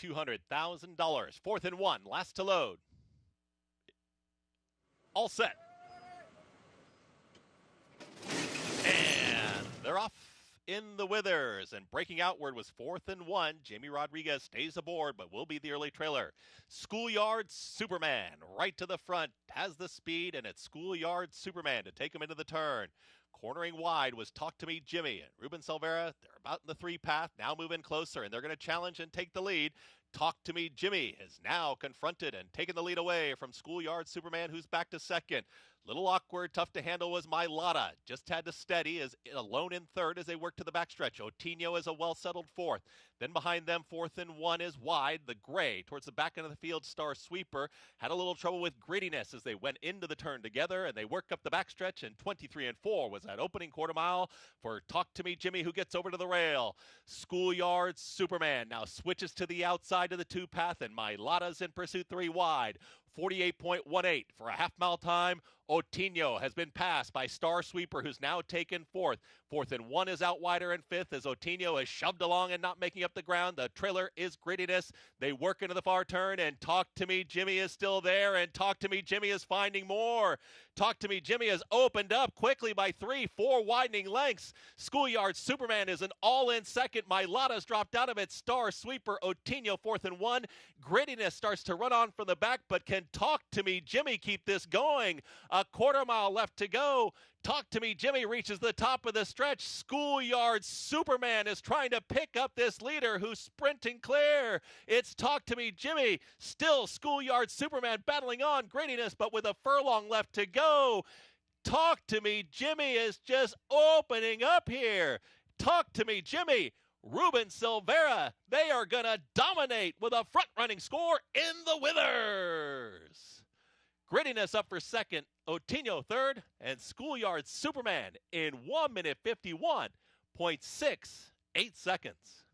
$200,000. 4th and 1, last to load. All set. And they're off in the withers, and breaking outward was 4th and 1. Jamie Rodriguez stays aboard, but will be the early trailer. Schoolyard Superman right to the front, has the speed, and it's Schoolyard Superman to take him into the turn. Cornering wide was Talk to Me Jimmy, and Ruben Silvera, they're about in the 3 path, now moving closer, and they're going to challenge and take the lead. Talk to Me Jimmy is now confronted and taken the lead away from Schoolyard Superman, who's back to second. Little awkward, tough to handle was My Lotta. Just had to steady, as alone in third as they work to the backstretch. Ottinho is a well-settled fourth. Then behind them, 4th and 1 is wide. The gray towards the back end of the field, Star Sweeper had a little trouble with Grittiness as they went into the turn together, and they work up the backstretch. And 23 and 4 was that opening quarter mile for Talk to Me Jimmy, who gets over to the rail. Schoolyard Superman now switches to the outside of the 2 path, and My Lotta's in pursuit 3 wide. 48.18 for a half-mile time. Ottinho has been passed by Star Sweeper, who's now taken 4th. 4th and 1 is out wider in 5th as Ottinho is shoved along and not making up the ground. The trailer is Grittiness. They work into the far turn, and Talk to Me Jimmy is still there, and Talk to Me Jimmy is finding more. Talk to Me Jimmy has opened up quickly by 3-4 widening lengths. Schoolyard Superman is an all-in second. My Lotta's dropped out of it. Star Sweeper, Ottinho 4th and 1. Grittiness starts to run on from the back, but can Talk to Me Jimmy keep this going? A quarter mile left to go. Talk to Me Jimmy reaches the top of the stretch. Schoolyard Superman is trying to pick up this leader who's sprinting clear. It's Talk to Me Jimmy. Still Schoolyard Superman battling on. Grittiness, but with a furlong left to go. Talk to Me Jimmy is just opening up here. Talk to Me Jimmy. Ruben Silvera, they are going to dominate with a front-running score in the withers. Grittiness up for second, Ottinho third, and Schoolyard Superman in 1 minute 51.68 seconds.